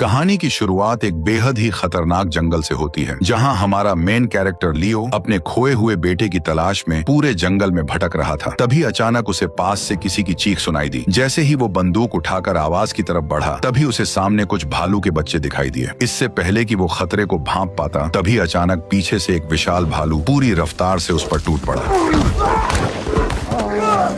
कहानी की शुरुआत एक बेहद ही खतरनाक जंगल से होती है, जहां हमारा मेन कैरेक्टर लियो अपने खोए हुए बेटे की तलाश में पूरे जंगल में भटक रहा था। तभी अचानक उसे पास से किसी की चीख सुनाई दी। जैसे ही वो बंदूक उठाकर आवाज की तरफ बढ़ा, तभी उसे सामने कुछ भालू के बच्चे दिखाई दिए। इससे पहले कि वो खतरे को भांप पाता, तभी अचानक पीछे से एक विशाल भालू पूरी रफ्तार से उस पर टूट पड़ा।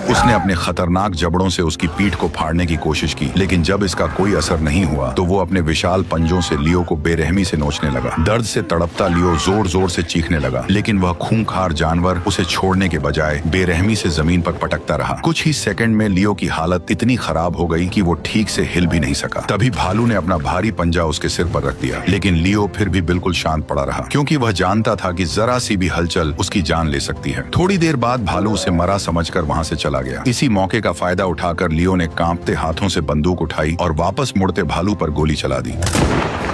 उसने अपने खतरनाक जबड़ों से उसकी पीठ को फाड़ने की कोशिश की, लेकिन जब इसका कोई असर नहीं हुआ तो वो अपने विशाल पंजों से लियो को बेरहमी से नोचने लगा। दर्द से तड़पता लियो जोर जोर से चीखने लगा, लेकिन वह खूंखार जानवर उसे छोड़ने के बजाय बेरहमी से जमीन पर पटकता रहा। कुछ ही सेकंड में लियो की हालत इतनी खराब हो गई कि वो ठीक से हिल भी नहीं सका। तभी भालू ने अपना भारी पंजा उसके सिर पर रख दिया, लेकिन लियो फिर भी बिल्कुल शांत पड़ा रहा, क्योंकि वह जानता था कि जरा सी भी हलचल उसकी जान ले सकती है। थोड़ी देर बाद भालू उसे मरा समझकर वहां से चला गया। इसी मौके का फायदा उठाकर लियो ने कांपते हाथों से बंदूक उठाई और वापस मुड़ते भालू पर गोली चला दी।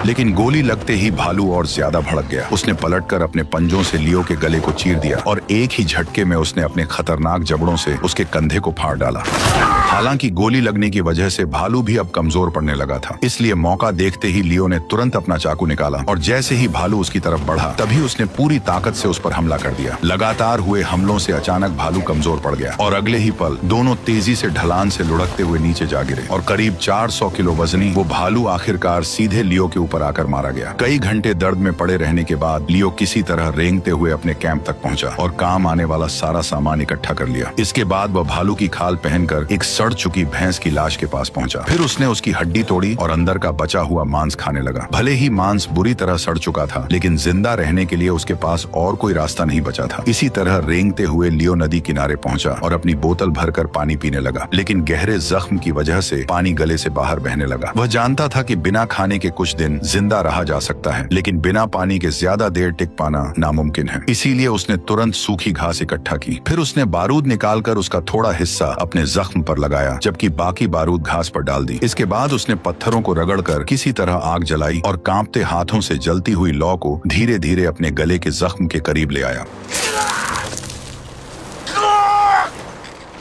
लेकिन गोली लगते ही भालू और ज्यादा भड़क गया। उसने पलटकर अपने पंजों से लियो के गले को चीर दिया और एक ही झटके में उसने अपने खतरनाक जबड़ों से उसके कंधे को फाड़ डाला। हालांकि गोली लगने की वजह से भालू भी अब कमजोर पड़ने लगा था, इसलिए मौका देखते ही लियो ने तुरंत अपना चाकू निकाला और जैसे ही भालू उसकी तरफ बढ़ा, तभी उसने पूरी ताकत से उस पर हमला कर दिया। लगातार हुए हमलों से अचानक भालू कमजोर पड़ गया और अगले ही पल दोनों तेजी से ढलान से लुढ़कते हुए नीचे जा गिरे और करीब 400 किलो वजनी वो भालू आखिरकार सीधे लियो के ऊपर आकर मारा गया। कई घंटे दर्द में पड़े रहने के बाद लियो किसी तरह रेंगते हुए अपने कैंप तक पहुंचा और काम आने वाला सारा सामान इकट्ठा कर लिया। इसके बाद वह भालू की खाल पहनकर एक सड़ चुकी भैंस की लाश के पास पहुंचा। फिर उसने उसकी हड्डी तोड़ी और अंदर का बचा हुआ मांस खाने लगा। भले ही मांस बुरी तरह सड़ चुका था, लेकिन जिंदा रहने के लिए उसके पास और कोई रास्ता नहीं बचा था। इसी तरह रेंगते हुए लियो नदी किनारे पहुंचा और अपनी बोतल भरकर पानी पीने लगा, लेकिन गहरे जख्म की वजह से पानी गले से बाहर बहने लगा। वह जानता था कि बिना खाने के कुछ दिन जिंदा रहा जा सकता है, लेकिन बिना पानी के ज्यादा देर टिक पाना नामुमकिन है। इसीलिए उसने तुरंत सूखी घास इकट्ठा की। फिर उसने बारूद निकालकर उसका थोड़ा हिस्सा अपने जख्म पर लगाया, जबकि बाकी बारूद घास पर डाल दी। इसके बाद उसने पत्थरों को रगड़कर किसी तरह आग जलाई और कांपते हाथों से जलती हुई लौ को धीरे धीरे अपने गले के जख्म के करीब ले आया।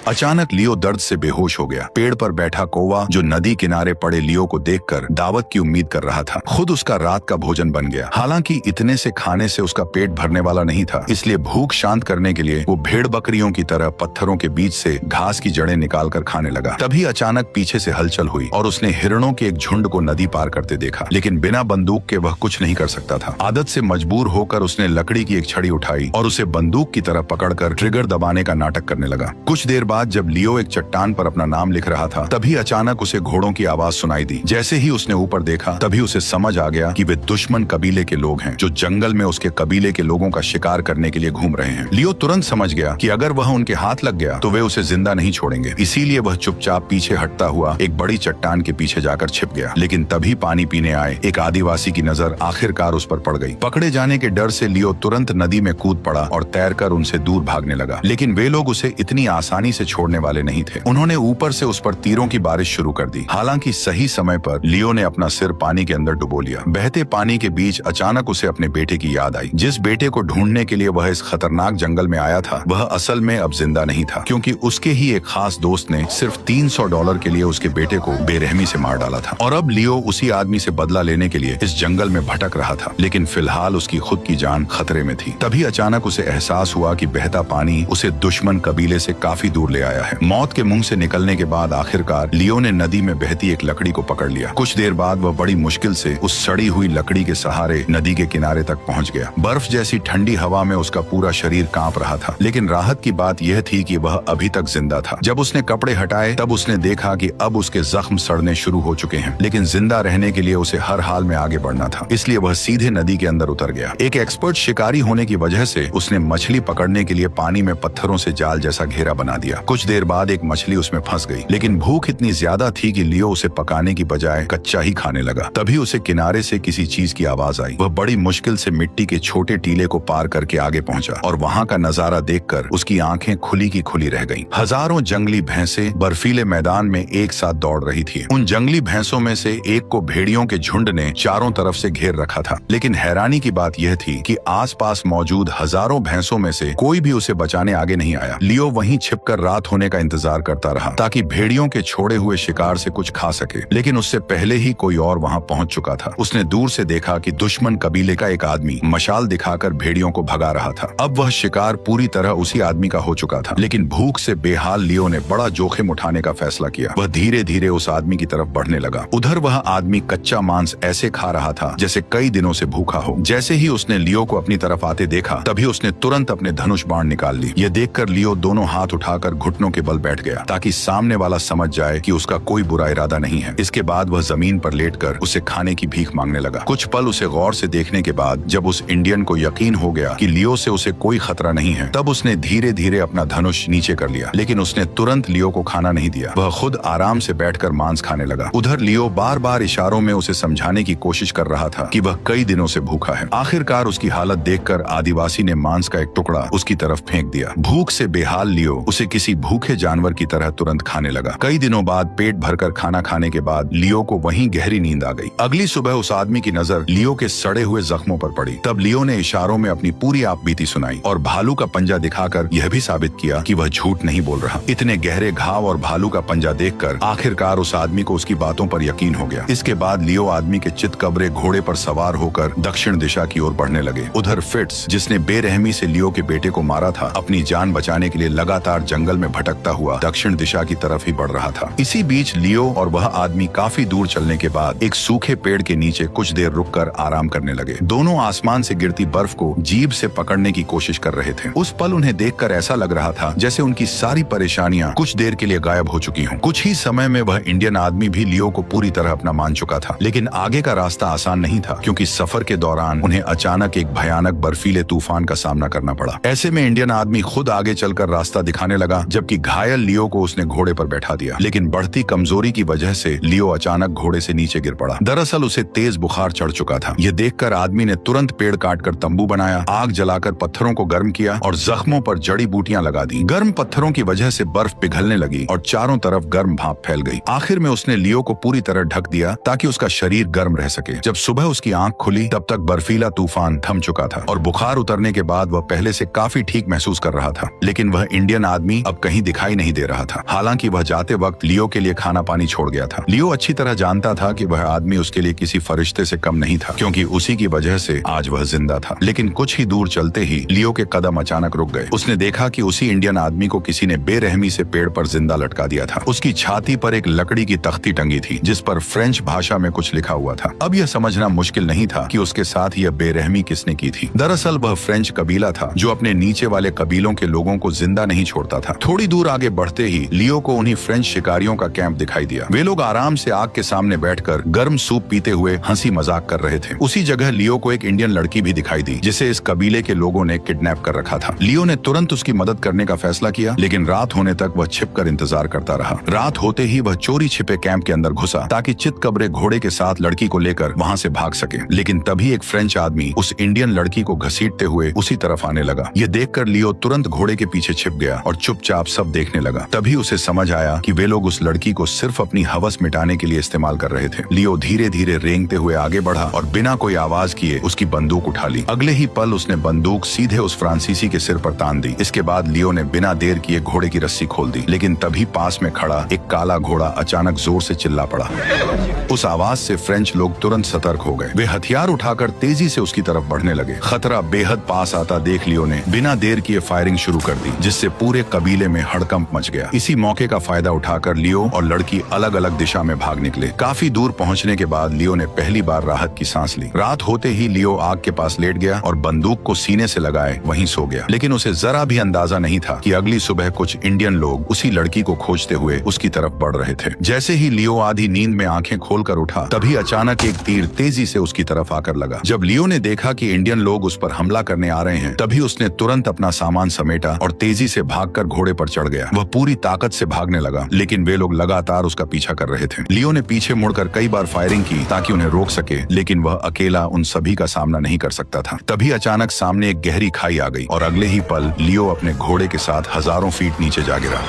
अचानक लियो दर्द से बेहोश हो गया। पेड़ पर बैठा कौवा जो नदी किनारे पड़े लियो को देखकर दावत की उम्मीद कर रहा था, खुद उसका रात का भोजन बन गया। हालांकि इतने से खाने से उसका पेट भरने वाला नहीं था, इसलिए भूख शांत करने के लिए वो भेड़ बकरियों की तरह पत्थरों के बीच से घास की जड़ें निकालकर खाने लगा। तभी अचानक पीछे से हलचल हुई और उसने हिरणों के एक झुंड को नदी पार करते देखा, लेकिन बिना बंदूक के वह कुछ नहीं कर सकता था। आदत से मजबूर होकर उसने लकड़ी की एक छड़ी उठाई और उसे बंदूक की तरह पकड़कर ट्रिगर दबाने का नाटक करने लगा। कुछ देर बाद जब लियो एक चट्टान पर अपना नाम लिख रहा था, तभी अचानक उसे घोड़ों की आवाज सुनाई दी। जैसे ही उसने ऊपर देखा, तभी उसे समझ आ गया कि वे दुश्मन कबीले के लोग हैं जो जंगल में उसके कबीले के लोगों का शिकार करने के लिए घूम रहे हैं। लियो तुरंत समझ गया कि अगर वह उनके हाथ लग गया तो वे उसे जिंदा नहीं छोड़ेंगे। इसीलिए वह चुपचाप पीछे हटता हुआ एक बड़ी चट्टान के पीछे जाकर छिप गया। लेकिन तभी पानी पीने आए एक आदिवासी की नजर आखिरकार उस पर पड़ गई। पकड़े जाने के डर से लियो तुरंत नदी में कूद पड़ा और तैरकर उनसे दूर भागने लगा, लेकिन वे लोग उसे इतनी आसानी से छोड़ने वाले नहीं थे। उन्होंने ऊपर से उस पर तीरों की बारिश शुरू कर दी। हालांकि सही समय पर लियो ने अपना सिर पानी के अंदर डुबो लिया। बहते पानी के बीच अचानक उसे अपने बेटे की याद आई। जिस बेटे को ढूंढने के लिए वह इस खतरनाक जंगल में आया था, वह असल में अब जिंदा नहीं था, क्योंकि उसके ही एक खास दोस्त ने सिर्फ $300 के लिए उसके बेटे को बेरहमी से मार डाला था। और अब लियो उसी आदमी से बदला लेने के लिए इस जंगल में भटक रहा था, लेकिन फिलहाल उसकी खुद की जान खतरे में थी। तभी अचानक उसे एहसास हुआ कि बहता पानी उसे दुश्मन कबीले से काफी दूर ले आया है। मौत के मुंह से निकलने के बाद आखिरकार लियो ने नदी में बहती एक लकड़ी को पकड़ लिया। कुछ देर बाद वह बड़ी मुश्किल से उस सड़ी हुई लकड़ी के सहारे नदी के किनारे तक पहुंच गया। बर्फ जैसी ठंडी हवा में उसका पूरा शरीर कांप रहा था, लेकिन राहत की बात यह थी कि वह अभी तक जिंदा था। जब उसने कपड़े हटाए, तब उसने देखा कि अब उसके जख्म सड़ने शुरू हो चुके हैं, लेकिन जिंदा रहने के लिए उसे हर हाल में आगे बढ़ना था। इसलिए वह सीधे नदी के अंदर उतर गया। एक एक्सपर्ट शिकारी होने की वजह से उसने मछली पकड़ने के लिए पानी में पत्थरों से जाल जैसा घेरा बना दिया। कुछ देर बाद एक मछली उसमें फंस गई, लेकिन भूख इतनी ज्यादा थी कि लियो उसे पकाने की बजाय कच्चा ही खाने लगा। तभी उसे किनारे से किसी चीज की आवाज आई। वह बड़ी मुश्किल से मिट्टी के छोटे टीले को पार करके आगे पहुंचा और वहां का नजारा देखकर उसकी आंखें खुली की खुली रह गईं। हजारों जंगली भैंसें बर्फीले मैदान में एक साथ दौड़ रही थी। उन जंगली भैंसों में से एक को भेड़ियों के झुंड ने चारों तरफ से घेर रखा था, लेकिन हैरानी की बात यह थी कि आसपास मौजूद हजारों भैंसों में से कोई भी उसे बचाने आगे नहीं आया। लियो वहीं छिपकर रात होने का इंतजार करता रहा ताकि भेड़ियों के छोड़े हुए शिकार से कुछ खा सके, लेकिन उससे पहले ही कोई और वहां पहुंच चुका था। उसने दूर से देखा कि दुश्मन कबीले का एक आदमी मशाल दिखाकर भेड़ियों को भगा रहा था। अब वह शिकार पूरी तरह उसी आदमी का हो चुका था, लेकिन भूख से बेहाल लियो ने बड़ा जोखिम उठाने का फैसला किया। वह धीरे धीरे उस आदमी की तरफ बढ़ने लगा। उधर वह आदमी कच्चा मांस ऐसे खा रहा था जैसे कई दिनों से भूखा हो। जैसे ही उसने लियो को अपनी तरफ आते देखा, तभी उसने तुरंत अपने धनुष बाण निकाल ली। यह देखकर लियो दोनों हाथ उठाकर घुटनों के बल बैठ गया ताकि सामने वाला समझ जाए कि उसका कोई बुरा इरादा नहीं है। इसके बाद वह जमीन पर लेटकर उसे खाने की भीख मांगने लगा। कुछ पल उसे गौर से देखने के बाद जब उस इंडियन को यकीन हो गया कि लियो से उसे कोई खतरा नहीं है, तब उसने धीरे धीरे अपना धनुष नीचे कर लिया। लेकिन उसने तुरंत लियो को खाना नहीं दिया। वह खुद आराम से बैठकर मांस खाने लगा। उधर लियो बार बार इशारों में उसे समझाने की कोशिश कर रहा था कि वह कई दिनों से भूखा है। आखिरकार उसकी हालत देखकर आदिवासी ने मांस का एक टुकड़ा उसकी तरफ फेंक दिया। भूख से बेहाल लियो उसे किसी भूखे जानवर की तरह तुरंत खाने लगा। कई दिनों बाद पेट भरकर खाना खाने के बाद लियो को वहीं गहरी नींद आ गई। अगली सुबह उस आदमी की नजर लियो के सड़े हुए जख्मों पर पड़ी। तब लियो ने इशारों में अपनी पूरी आपबीती सुनाई और भालू का पंजा दिखाकर यह भी साबित किया कि वह झूठ नहीं बोल रहा। इतने गहरे घाव और भालू का पंजा देखकर आखिरकार उस आदमी को उसकी बातों पर यकीन हो गया। इसके बाद लियो आदमी के चितकबरे घोड़े पर सवार होकर दक्षिण दिशा की ओर बढ़ने लगे। उधर फिट्स, जिसने बेरहमी से लियो के बेटे को मारा था, अपनी जान बचाने के लिए लगातार जंगल में भटकता हुआ दक्षिण दिशा की तरफ ही बढ़ रहा था। इसी बीच लियो और वह आदमी काफी दूर चलने के बाद एक सूखे पेड़ के नीचे कुछ देर रुककर आराम करने लगे। दोनों आसमान से गिरती बर्फ को जीभ से पकड़ने की कोशिश कर रहे थे। उस पल उन्हें देखकर ऐसा लग रहा था जैसे उनकी सारी परेशानियां कुछ देर के लिए गायब हो चुकी हों। कुछ ही समय में वह इंडियन आदमी भी लियो को पूरी तरह अपना मान चुका था, लेकिन आगे का रास्ता आसान नहीं था क्योंकि सफर के दौरान उन्हें अचानक एक भयानक बर्फीले तूफान का सामना करना पड़ा। ऐसे में इंडियन आदमी खुद आगे चलकर रास्ता दिखाने लगा, जबकि घायल लियो को उसने घोड़े पर बैठा दिया। लेकिन बढ़ती कमजोरी की वजह से लियो अचानक घोड़े से नीचे गिर पड़ा। दरअसल उसे तेज बुखार चढ़ चुका था। यह देखकर आदमी ने तुरंत पेड़ काटकर तंबू बनाया, आग जलाकर पत्थरों को गर्म किया और जख्मों पर जड़ी बूटियां लगा दी। गर्म पत्थरों की वजह से बर्फ पिघलने लगी और चारों तरफ गर्म भाप फैल गई। आखिर में उसने लियो को पूरी तरह ढक दिया ताकि उसका शरीर गर्म रह सके। जब सुबह उसकी आंख खुली तब तक बर्फीला तूफान थम चुका था और बुखार उतरने के बाद वह पहले से काफी ठीक महसूस कर रहा था। लेकिन वह इंडियन आदमी अब कहीं दिखाई नहीं दे रहा था। हालांकि वह जाते वक्त लियो के लिए खाना पानी छोड़ गया था। लियो अच्छी तरह जानता था कि वह आदमी उसके लिए किसी फरिश्ते से कम नहीं था, क्योंकि उसी की वजह से आज वह जिंदा था। लेकिन कुछ ही दूर चलते ही लियो के कदम अचानक रुक गए। उसने देखा कि उसी इंडियन आदमी को किसी ने बेरहमी से पेड़ पर जिंदा लटका दिया था। उसकी छाती पर एक लकड़ी की तख्ती टंगी थी जिस पर फ्रेंच भाषा में कुछ लिखा हुआ था। अब यह समझना मुश्किल नहीं था कि उसके साथ यह बेरहमी किसने की थी। दरअसल वह फ्रेंच कबीला था जो अपने नीचे वाले कबीलों के लोगों को जिंदा नहीं छोड़ता था। थोड़ी दूर आगे बढ़ते ही लियो को उन्हीं फ्रेंच शिकारियों का कैंप दिखाई दिया। वे लोग आराम से आग के सामने बैठकर गर्म सूप पीते हुए हंसी मजाक कर रहे थे। उसी जगह लियो को एक इंडियन लड़की भी दिखाई दी जिसे इस कबीले के लोगों ने किडनैप कर रखा था। लियो ने तुरंत उसकी मदद करने का फैसला किया, लेकिन रात होने तक वह छिपकर इंतजार करता रहा। रात होते ही वह चोरी छिपे कैंप के अंदर घुसा ताकि चितकबरे घोड़े के साथ लड़की को लेकर वहां से भाग सके। लेकिन तभी एक फ्रेंच आदमी उस इंडियन लड़की को घसीटते हुए उसी तरफ आने लगा। यह देखकर लियो तुरंत घोड़े के पीछे छिप गया और चुपचाप सब देखने लगा। तभी उसे समझ आया कि वे लोग उस लड़की को सिर्फ अपनी हवस मिटाने के लिए इस्तेमाल कर रहे थे। लियो धीरे धीरे रेंगते हुए आगे बढ़ा और बिना कोई आवाज किए उसकी बंदूक उठा ली। अगले ही पल उसने बंदूक सीधे उस फ्रांसीसी के सिर पर तान दी। इसके बाद लियो ने बिना देर किए घोड़े की रस्सी खोल दी। लेकिन तभी पास में खड़ा एक काला घोड़ा अचानक जोर से चिल्ला पड़ा। उस आवाज से फ्रेंच लोग तुरंत सतर्क हो गए। वे हथियार उठाकर तेजी से उसकी तरफ बढ़ने लगे। खतरा बेहद पास आता देख लियो ने बिना देर किए फायरिंग शुरू कर दी, जिससे पूरे कबीले में हड़कंप मच गया। इसी मौके का फायदा उठाकर लियो और लड़की अलग अलग दिशा में भाग निकले। काफी दूर पहुंचने के बाद लियो ने पहली बार राहत की सांस ली। रात होते ही लियो आग के पास लेट गया और बंदूक को सीने से लगाए वहीं सो गया। लेकिन उसे जरा भी अंदाजा नहीं था कि अगली सुबह कुछ इंडियन लोग उसी लड़की को खोजते हुए उसकी तरफ बढ़ रहे थे। जैसे ही लियो आधी नींद में आंखें खोलकर उठा, तभी अचानक एक तीर तेजी से उसकी तरफ आकर लगा। जब लियो ने देखा कि इंडियन लोग उस पर हमला करने आ रहे हैं, तभी उसने तुरंत अपना सामान समेटा और तेजी से भागकर घोड़े पर चढ़ गया। वह पूरी ताकत से भागने लगा, लेकिन वे लोग लगातार उसका पीछा कर रहे थे। लियो ने पीछे मुड़कर कई बार फायरिंग की ताकि उन्हें रोक सके, लेकिन वह अकेला उन सभी का सामना नहीं कर सकता था। तभी अचानक सामने एक गहरी खाई आ गई और अगले ही पल लियो अपने घोड़े के साथ हजारों फीट नीचे जा गिरा।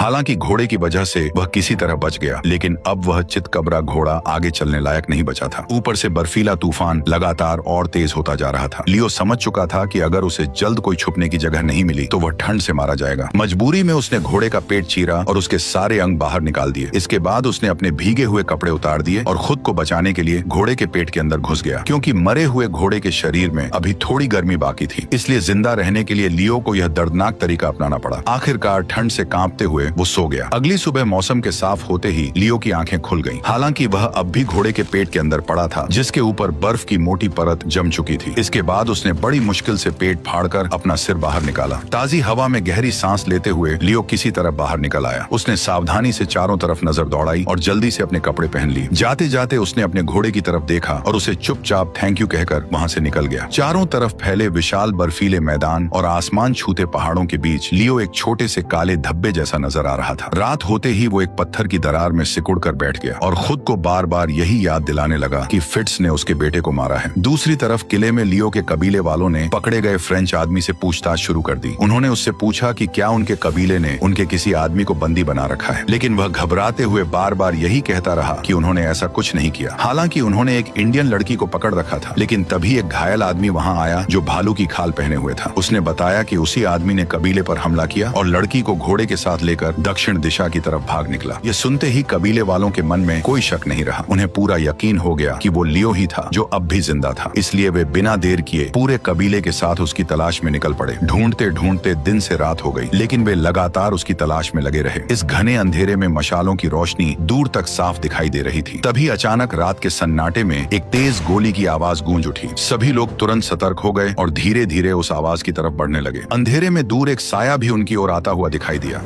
हालांकि घोड़े की वजह से वह किसी तरह बच गया, लेकिन अब वह चितकबरा घोड़ा आगे चलने लायक नहीं बचा था। ऊपर से बर्फीला तूफान लगातार और तेज होता जा रहा था। लियो समझ चुका था कि अगर उसे जल्द कोई छुपने की जगह नहीं मिली तो वह ठंड से मारा जाएगा। मजबूरी में उसने घोड़े का पेट चीरा और उसके सारे अंग बाहर निकाल दिए। इसके बाद उसने अपने भीगे हुए कपड़े उतार दिए और खुद को बचाने के लिए घोड़े के पेट के अंदर घुस गया। क्योंकि मरे हुए घोड़े के शरीर में अभी थोड़ी गर्मी बाकी थी, इसलिए जिंदा रहने के लिए लियो को यह दर्दनाक तरीका अपनाना पड़ा। आखिरकार ठंड से कांपते हुए वो सो गया। अगली सुबह मौसम के साफ होते ही लियो की आंखें खुल गईं। हालांकि वह अब भी घोड़े के पेट के अंदर पड़ा था, जिसके ऊपर बर्फ की मोटी परत जम चुकी थी। इसके बाद उसने बड़ी मुश्किल से पेट फाड़कर अपना सिर बाहर निकाला। ताजी हवा में गहरी सांस लेते हुए लियो किसी तरह बाहर निकल आया। उसने सावधानी से चारों तरफ नजर दौड़ाई और जल्दी से अपने कपड़े पहन लिए। जाते जाते उसने अपने घोड़े की तरफ देखा और उसे चुपचाप थैंक यू कहकर वहां से निकल गया। चारों तरफ फैले विशाल बर्फीले मैदान और आसमान छूते पहाड़ों के बीच लियो एक छोटे से काले धब्बे जैसा नजर आ रहा था। रात होते ही वो एक पत्थर की दरार में सिकुड़ कर बैठ गया और खुद को बार बार यही याद दिलाने लगा कि फिट्स ने उसके बेटे को मारा है। दूसरी तरफ किले में लियो के कबीले वालों ने पकड़े गए फ्रेंच आदमी से पूछताछ शुरू कर दी। उन्होंने उससे पूछा कि क्या उनके कबीले ने उनके किसी आदमी को बंदी बना रखा है, लेकिन वह घबराते हुए बार बार यही कहता रहा कि उन्होंने ऐसा कुछ नहीं किया। हालांकि उन्होंने एक इंडियन लड़की को पकड़ रखा था, लेकिन तभी एक घायल आदमी वहां आया जो भालू की खाल पहने हुए था। उसने बताया कि उसी आदमी ने कबीले पर हमला किया और लड़की को घोड़े के साथ लेकर दक्षिण दिशा की तरफ भाग निकला। ये सुनते ही कबीले वालों के मन में कोई शक नहीं रहा। उन्हें पूरा यकीन हो गया कि वो लियो ही था जो अब भी जिंदा था। इसलिए वे बिना देर किए पूरे कबीले के साथ उसकी तलाश में निकल पड़े। ढूंढते ढूंढते दिन से रात हो गई, लेकिन वे लगातार उसकी तलाश में लगे रहे। इस घने अंधेरे में मशालों की रोशनी दूर तक साफ दिखाई दे रही थी। तभी अचानक रात के सन्नाटे में एक तेज गोली की आवाज गूंज उठी। सभी लोग तुरंत सतर्क हो गए और धीरे धीरे उस आवाज की तरफ बढ़ने लगे। अंधेरे में दूर एक साया भी उनकी ओर आता हुआ दिखाई दिया।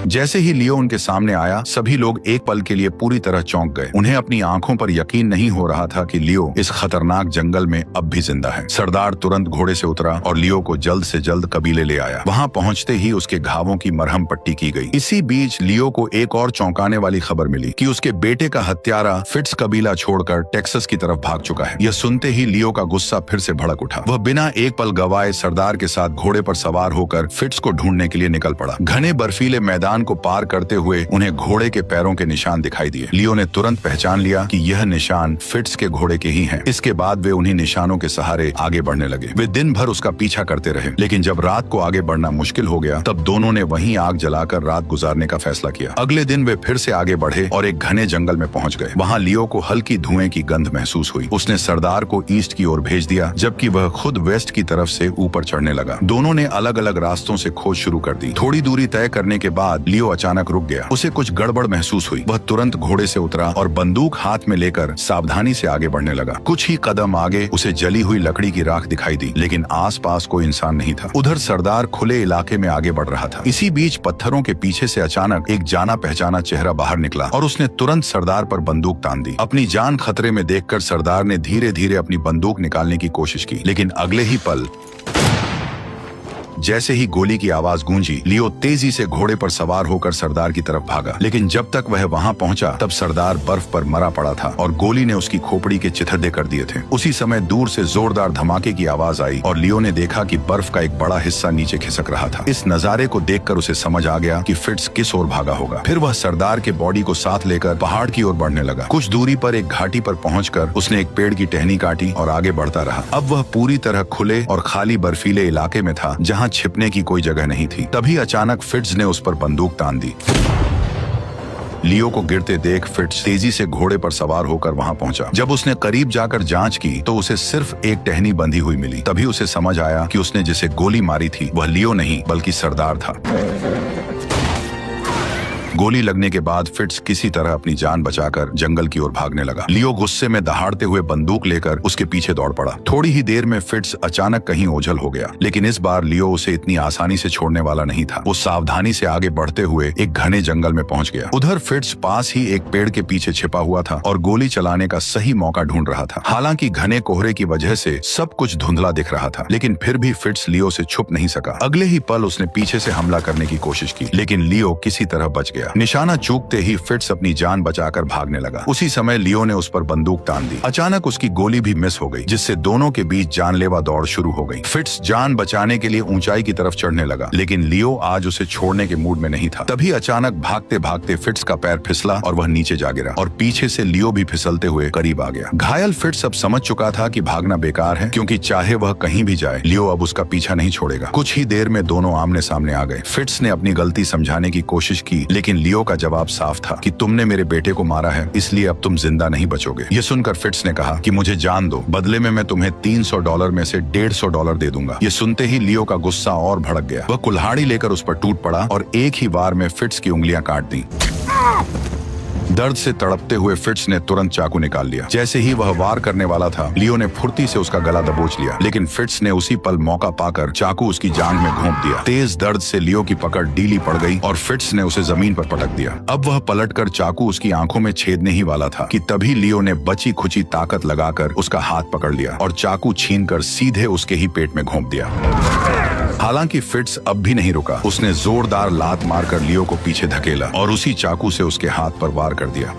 जैसे ही लियो उनके सामने आया, सभी लोग एक पल के लिए पूरी तरह चौंक गए। उन्हें अपनी आंखों पर यकीन नहीं हो रहा था कि लियो इस खतरनाक जंगल में अब भी जिंदा है। सरदार तुरंत घोड़े से उतरा और लियो को जल्द से जल्द कबीले ले आया। वहां पहुंचते ही उसके घावों की मरहम पट्टी की गई। इसी बीच लियो को एक और चौंकाने वाली खबर मिली कि उसके बेटे का हत्यारा फिट्स कबीला छोड़कर टेक्सास की तरफ भाग चुका है। यह सुनते ही लियो का गुस्सा फिर से भड़क उठा। वह बिना एक पल गवाए सरदार के साथ घोड़े पर सवार होकर फिट्स को ढूंढने के लिए निकल पड़ा। घने बर्फीले मैदान को पार करते हुए उन्हें घोड़े के पैरों के निशान दिखाई दिए। लियो ने तुरंत पहचान लिया कि यह निशान फिट्स के घोड़े के ही हैं। इसके बाद वे उन्हीं निशानों के सहारे आगे बढ़ने लगे। वे दिन भर उसका पीछा करते रहे, लेकिन जब रात को आगे बढ़ना मुश्किल हो गया, तब दोनों ने वहीं आग जलाकर रात गुजारने का फैसला किया। अगले दिन वे फिर से आगे बढ़े और एक घने जंगल में पहुंच गए। वहां लियो को हल्की धुएं की गंध महसूस हुई। उसने सरदार को ईस्ट की ओर भेज दिया, जबकि वह खुद वेस्ट की तरफ से ऊपर चढ़ने लगा। दोनों ने अलग अलग रास्तों से खोज शुरू कर दी। थोड़ी दूरी तय करने के बाद लियो अचानक रुक गया। उसे कुछ गड़बड़ महसूस हुई। वह तुरंत घोड़े से उतरा और बंदूक हाथ में लेकर सावधानी से आगे बढ़ने लगा। कुछ ही कदम आगे उसे जली हुई लकड़ी की राख दिखाई दी, लेकिन आसपास कोई इंसान नहीं था। उधर सरदार खुले इलाके में आगे बढ़ रहा था। इसी बीच पत्थरों के पीछे से अचानक एक जाना पहचाना चेहरा बाहर निकला और उसने तुरंत सरदार पर बंदूक तान दी। अपनी जान खतरे में देखकर सरदार ने धीरे धीरे अपनी बंदूक निकालने की कोशिश की, लेकिन अगले ही पल जैसे ही गोली की आवाज गूंजी, लियो तेजी से घोड़े पर सवार होकर सरदार की तरफ भागा। लेकिन जब तक वह वहां पहुंचा, तब सरदार बर्फ पर मरा पड़ा था और गोली ने उसकी खोपड़ी के चिथड़े कर दिए थे। उसी समय दूर से जोरदार धमाके की आवाज आई और लियो ने देखा कि बर्फ का एक बड़ा हिस्सा नीचे खिसक रहा था। इस नजारे को देखकर उसे समझ आ गया कि फिट्स किस ओर भागा होगा। फिर वह सरदार के बॉडी को साथ लेकर पहाड़ की ओर बढ़ने लगा। कुछ दूरी पर एक घाटी पर पहुंचकर उसने एक पेड़ की टहनी काटी और आगे बढ़ता रहा। अब वह पूरी तरह खुले और खाली बर्फीले इलाके में था, जहाँ छिपने की कोई जगह नहीं थी। तभी अचानक फिट्स ने उस पर बंदूक तान दी। लियो को गिरते देख फिट्स तेजी से घोड़े पर सवार होकर वहां पहुंचा। जब उसने करीब जाकर जांच की तो उसे सिर्फ एक टहनी बंधी हुई मिली। तभी उसे समझ आया कि उसने जिसे गोली मारी थी वह लियो नहीं बल्कि सरदार था। गोली लगने के बाद फिट्स किसी तरह अपनी जान बचाकर जंगल की ओर भागने लगा। लियो गुस्से में दहाड़ते हुए बंदूक लेकर उसके पीछे दौड़ पड़ा। थोड़ी ही देर में फिट्स अचानक कहीं ओझल हो गया, लेकिन इस बार लियो उसे इतनी आसानी से छोड़ने वाला नहीं था। वो सावधानी से आगे बढ़ते हुए एक घने जंगल में पहुंच गया। उधर फिट्स पास ही एक पेड़ के पीछे छिपा हुआ था और गोली चलाने का सही मौका ढूंढ रहा था। हालांकि घने कोहरे की वजह से सब कुछ धुंधला दिख रहा था, लेकिन फिर भी फिट्स लियो से छुप नहीं सका। अगले ही पल उसने पीछे से हमला करने की कोशिश की, लेकिन लियो किसी तरह बच गया। गया। निशाना चूकते ही फिट्स अपनी जान बचाकर भागने लगा। उसी समय लियो ने उस पर बंदूक तान दी। अचानक उसकी गोली भी मिस हो गई, जिससे दोनों के बीच जानलेवा दौड़ शुरू हो गई। फिट्स जान बचाने के लिए ऊंचाई की तरफ चढ़ने लगा, लेकिन लियो आज उसे छोड़ने के मूड में नहीं था। तभी अचानक भागते भागते फिट्स का पैर फिसला और वह नीचे जा गिरा और पीछे से लियो भी फिसलते हुए करीब आ गया। घायल फिट्स अब समझ चुका था कि भागना बेकार है, क्योंकि चाहे वह कहीं भी जाए लियो अब उसका पीछा नहीं छोड़ेगा। कुछ ही देर में दोनों आमने सामने आ गए। फिट्स ने अपनी गलती समझाने की कोशिश की, लेकिन लियो का जवाब साफ था कि तुमने मेरे बेटे को मारा है, इसलिए अब तुम जिंदा नहीं बचोगे। ये सुनकर फिट्स ने कहा कि मुझे जान दो, बदले में मैं तुम्हें $300 में से $150 दे दूंगा। ये सुनते ही लियो का गुस्सा और भड़क गया। वह कुल्हाड़ी लेकर उस पर टूट पड़ा और एक ही बार में फिट्स की उंगलियां काट दी। दर्द से तड़पते हुए फिट्स ने तुरंत चाकू निकाल लिया। जैसे ही वह वार करने वाला था, लियो ने फुर्ती से उसका गला दबोच लिया, लेकिन फिट्स ने उसी पल मौका पाकर चाकू उसकी जांघ में घोंप दिया। तेज दर्द से लियो की पकड़ ढीली पड़ गई और फिट्स ने उसे जमीन पर पटक दिया। अब वह पलटकर चाकू उसकी आंखों में छेदने ही वाला था कि तभी लियो ने बची खुची ताकत लगाकर उसका हाथ पकड़ लिया और चाकू छीनकर सीधे उसके ही पेट में घोंप दिया। हालांकि फिट्स अब भी नहीं रुका। उसने जोरदार लात मारकर लियो को पीछे धकेला और उसी चाकू से उसके हाथ पर वार कर दिया।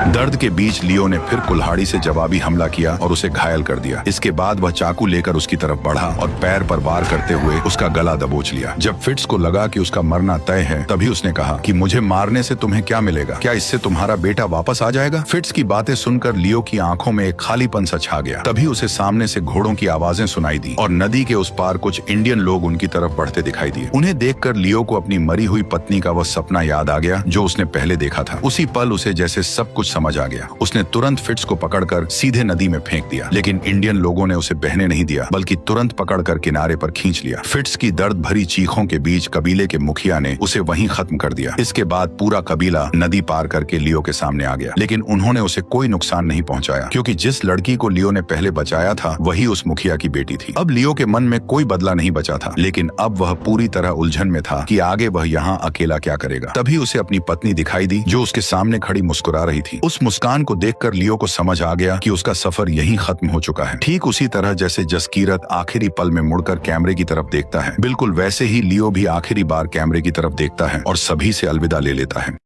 दर्द के बीच लियो ने फिर कुल्हाड़ी से जवाबी हमला किया और उसे घायल कर दिया। इसके बाद वह चाकू लेकर उसकी तरफ बढ़ा और पैर पर वार करते हुए उसका गला दबोच लिया। जब फिट्स को लगा कि उसका मरना तय है, तभी उसने कहा कि मुझे मारने से तुम्हें क्या मिलेगा? क्या इससे तुम्हारा बेटा वापस आ जाएगा? फिट्स की बातें सुनकर लियो की आंखों में एक खालीपन सा छा गया। तभी उसे सामने से घोड़ों की आवाजें सुनाई दी और नदी के उस पार कुछ इंडियन लोग उनकी तरफ बढ़ते दिखाई दिए। उन्हें देखकर लियो को अपनी मरी हुई पत्नी का वह सपना याद आ गया जो उसने पहले देखा था। उसी पल उसे जैसे सब कुछ समझ आ गया। उसने तुरंत फिट्स को पकड़कर सीधे नदी में फेंक दिया, लेकिन इंडियन लोगों ने उसे बहने नहीं दिया, बल्कि तुरंत पकड़कर किनारे पर खींच लिया। फिट्स की दर्द भरी चीखों के बीच कबीले के मुखिया ने उसे वहीं खत्म कर दिया। इसके बाद पूरा कबीला नदी पार करके लियो के सामने आ गया, लेकिन उन्होंने उसे कोई नुकसान नहीं पहुंचाया, क्योंकि जिस लड़की को लियो ने पहले बचाया था वही उस मुखिया की बेटी थी। अब लियो के मन में कोई बदला नहीं बचा था, लेकिन अब वह पूरी तरह उलझन में था कि आगे वह यहाँ अकेला क्या करेगा। तभी उसे अपनी पत्नी दिखाई दी, जो उसके सामने खड़ी मुस्कुरा रही थी। उस मुस्कान को देखकर लियो को समझ आ गया कि उसका सफर यहीं खत्म हो चुका है। ठीक उसी तरह जैसे जसकीरत आखिरी पल में मुड़कर कैमरे की तरफ देखता है, बिल्कुल वैसे ही लियो भी आखिरी बार कैमरे की तरफ देखता है और सभी से अलविदा ले लेता है।